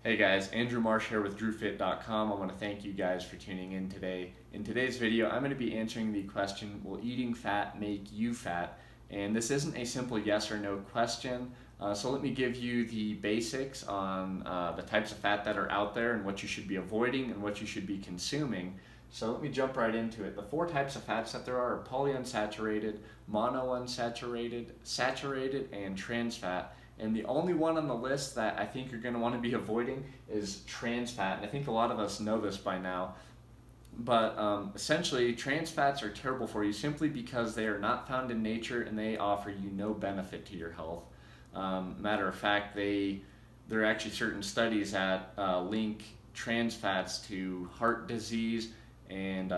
Hey guys, Andrew Marsh here with DrewFit.com. I want to thank you guys for tuning in today. In today's video, I'm going to be answering the question, will eating fat make you fat? And this isn't a simple yes or no question. So let me give you the basics on the types of fat that are out there and what you should be avoiding and what you should be consuming. So let me jump right into it. The four types of fats that there are polyunsaturated, monounsaturated, saturated, and trans fat. And the only one on the list that I think you're going to want to be avoiding is trans fat. And I think a lot of us know this by now. But essentially, trans fats are terrible for you simply because they are not found in nature and they offer you no benefit to your health. Matter of fact, there are actually certain studies that link trans fats to heart disease and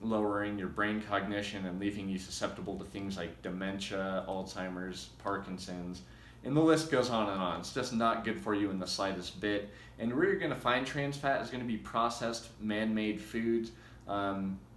lowering your brain cognition and leaving you susceptible to things like dementia, Alzheimer's, Parkinson's, and the list goes on and on. It's just not good for you in the slightest bit. And where you're going to find trans fat is going to be processed, man-made foods.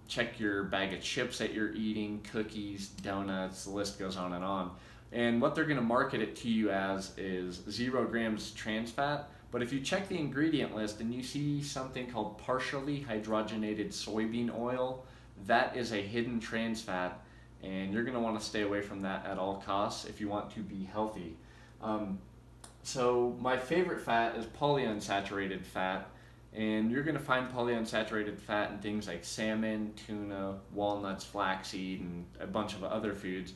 Check your bag of chips that you're eating, cookies, donuts, the list goes on and on. And what they're going to market it to you as is 0 grams trans fat. But if you check the ingredient list and you see something called partially hydrogenated soybean oil, that is a hidden trans fat, and you're going to want to stay away from that at all costs if you want to be healthy. So my favorite fat is polyunsaturated fat, and you're going to find polyunsaturated fat in things like salmon, tuna, walnuts, flaxseed, and a bunch of other foods.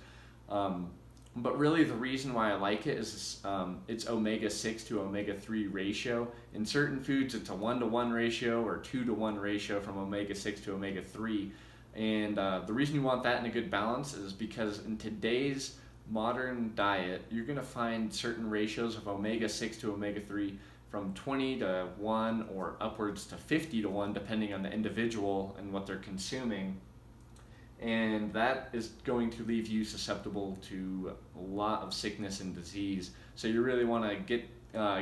But really the reason why I like it is its omega-6 to omega-3 ratio. In certain foods it's a 1-to-1 ratio or 2-to-1 ratio from omega-6 to omega-3. And the reason you want that in a good balance is because in today's modern diet, you're going to find certain ratios of omega-6 to omega-3 from 20 to 1 or upwards to 50 to 1 depending on the individual and what they're consuming. And that is going to leave you susceptible to a lot of sickness and disease. So you really want to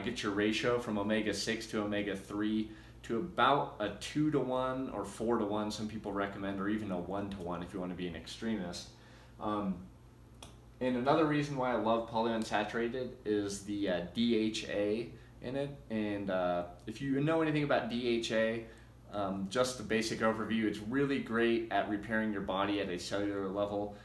get your ratio from omega-6 to omega-3 to about a 2-to-1 or 4-to-1, some people recommend, or even a 1-to-1 if you want to be an extremist. And another reason why I love polyunsaturated is the DHA in it. And if you know anything about DHA, just the basic overview, it's really great at repairing your body at a cellular level.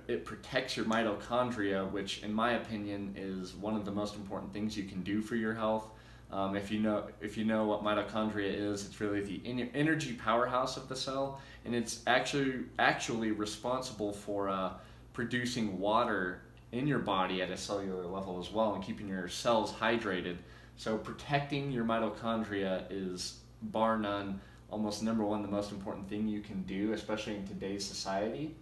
It protects your mitochondria, which in my opinion is one of the most important things you can do for your health. If you know what mitochondria is, it's really the energy powerhouse of the cell, and it's actually responsible for producing water in your body at a cellular level as well and keeping your cells hydrated. So protecting your mitochondria is, bar none, almost number one, the most important thing you can do, especially in today's society.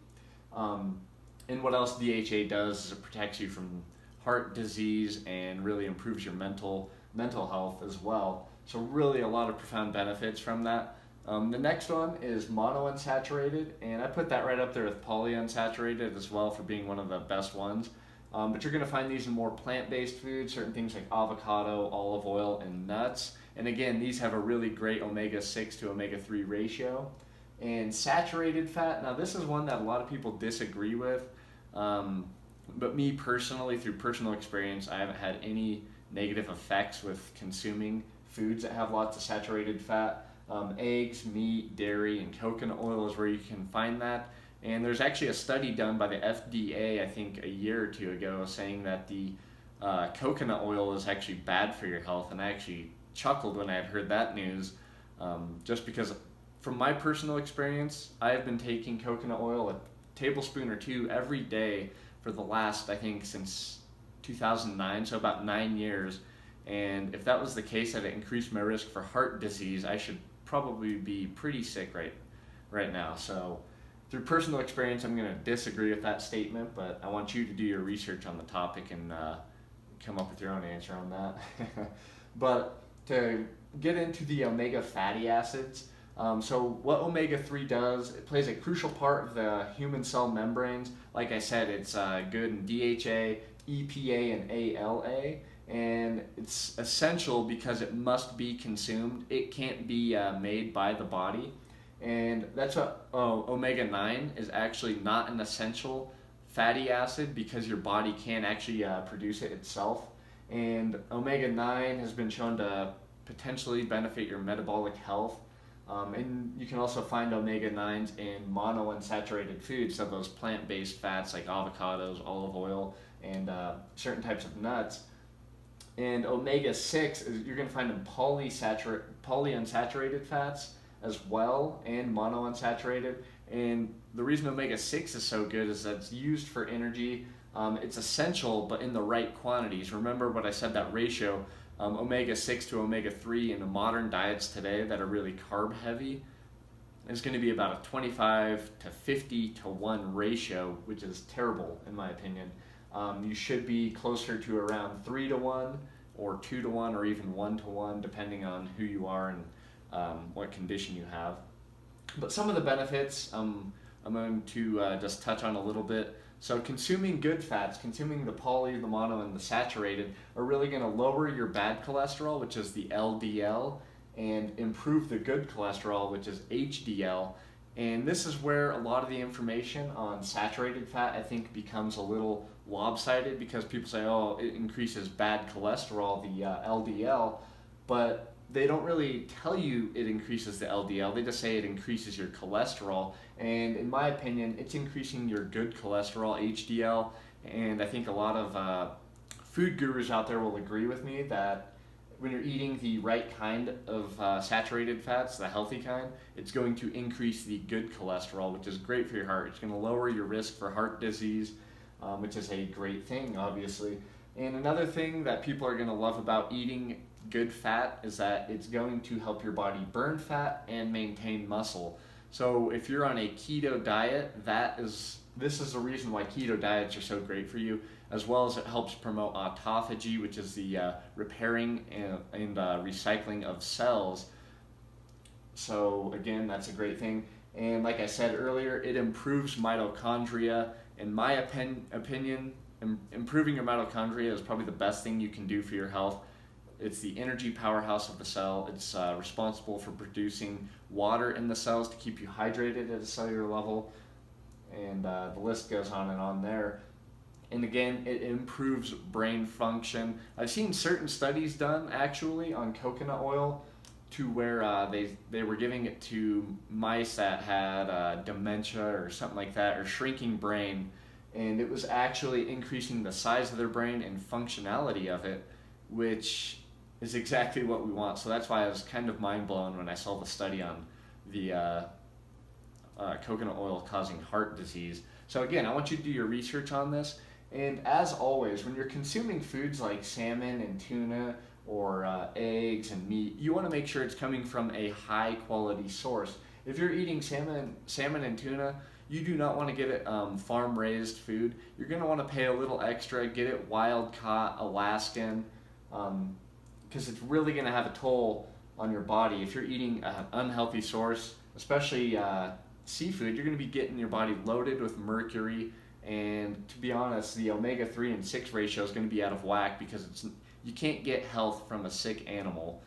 And what else DHA does is it protects you from heart disease and really improves your mental health as well. So really a lot of profound benefits from that. The next one is monounsaturated, and I put that right up there with polyunsaturated as well for being one of the best ones. But you're going to find these in more plant-based foods, certain things like avocado, olive oil, and nuts. And again, these have a really great omega-6 to omega-3 ratio. And saturated fat, now this is one that a lot of people disagree with, but me personally, through personal experience, I haven't had any negative effects with consuming foods that have lots of saturated fat. Eggs, meat, dairy, and coconut oil is where you can find that. And there's actually a study done by the FDA, I think a year or two ago, saying that the coconut oil is actually bad for your health. And I actually chuckled when I had heard that news, just because from my personal experience, I have been taking coconut oil, a tablespoon or two every day for the last, I think, since 2009, so about 9 years. And if that was the case, that it increased my risk for heart disease, I should probably be pretty sick right now. So through personal experience, I'm going to disagree with that statement, but I want you to do your research on the topic and come up with your own answer on that. But to get into the omega fatty acids, so what omega-3 does, it plays a crucial part of the human cell membranes. Like I said, it's good in DHA, EPA, and ALA. And it's essential because it must be consumed. It can't be made by the body. And that's what omega-9 is actually not an essential fatty acid because your body can't actually produce it itself. And omega-9 has been shown to potentially benefit your metabolic health. And you can also find omega-9s in monounsaturated foods, so those plant-based fats like avocados, olive oil, and certain types of nuts. And omega-6 is you're going to find in polyunsaturated fats as well, and monounsaturated. And the reason omega-6 is so good is that it's used for energy. It's essential, but in the right quantities. Remember what I said, that ratio, omega-6 to omega-3 in the modern diets today that are really carb heavy is going to be about a 25 to 50 to 1 ratio, which is terrible in my opinion. You should be closer to around 3 to 1 or 2 to 1 or even 1 to 1 depending on who you are and what condition you have. But some of the benefits I'm going to just touch on a little bit. So consuming good fats, consuming the poly, the mono, and the saturated are really going to lower your bad cholesterol, which is the LDL, and improve the good cholesterol, which is HDL. And this is where a lot of the information on saturated fat, I think, becomes a little lopsided because people say, oh, it increases bad cholesterol, the LDL, but they don't really tell you it increases the LDL. They just say it increases your cholesterol. And in my opinion, it's increasing your good cholesterol, HDL. And I think a lot of food gurus out there will agree with me that when you're eating the right kind of saturated fats, the healthy kind, it's going to increase the good cholesterol, which is great for your heart. It's going to lower your risk for heart disease, which is a great thing, obviously. And another thing that people are going to love about eating good fat is that it's going to help your body burn fat and maintain muscle. So if you're on a keto diet, this is the reason why keto diets are so great for you, as well as it helps promote autophagy, which is the repairing and recycling of cells. So again, that's a great thing. And like I said earlier, it improves mitochondria. In my opinion, improving your mitochondria is probably the best thing you can do for your health. It's the energy powerhouse of the cell. It's responsible for producing water in the cells to keep you hydrated at a cellular level. And the list goes on and on there. And again, it improves brain function. I've seen certain studies done actually on coconut oil to where they were giving it to mice that had dementia or something like that, or shrinking brain. And it was actually increasing the size of their brain and functionality of it, which is exactly what we want. So that's why I was kind of mind blown when I saw the study on the coconut oil causing heart disease. So again, I want you to do your research on this. And as always, when you're consuming foods like salmon and tuna or eggs and meat, you want to make sure it's coming from a high quality source. If you're eating salmon and tuna, you do not want to get it farm raised food. You're going to want to pay a little extra, get it wild caught, Alaskan, because it's really going to have a toll on your body. If you're eating an unhealthy source, especially seafood, you're going to be getting your body loaded with mercury. And to be honest, the omega-3 and 6 ratio is going to be out of whack because you can't get health from a sick animal,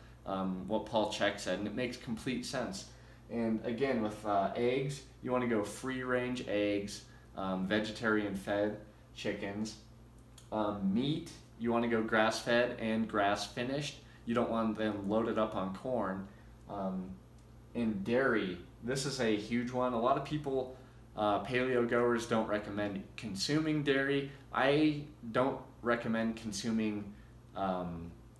what Paul Chek said, and it makes complete sense. And again, with eggs, you want to go free-range eggs, vegetarian-fed chickens. Meat, you want to go grass-fed and grass-finished. You don't want them loaded up on corn. And dairy, this is a huge one. A lot of people, paleo goers, don't recommend consuming dairy. I don't recommend consuming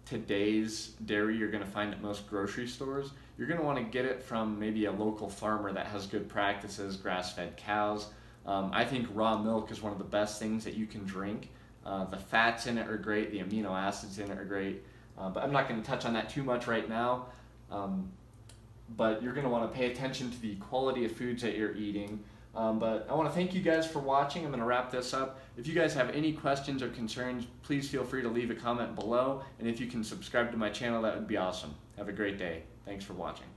today's dairy you're going to find at most grocery stores. You're going to want to get it from maybe a local farmer that has good practices, grass-fed cows. I think raw milk is one of the best things that you can drink. The fats in it are great, the amino acids in it are great, but I'm not going to touch on that too much right now. But you're going to want to pay attention to the quality of foods that you're eating. But I want to thank you guys for watching. I'm going to wrap this up. If you guys have any questions or concerns, please feel free to leave a comment below. And if you can subscribe to my channel, that would be awesome. Have a great day. Thanks for watching.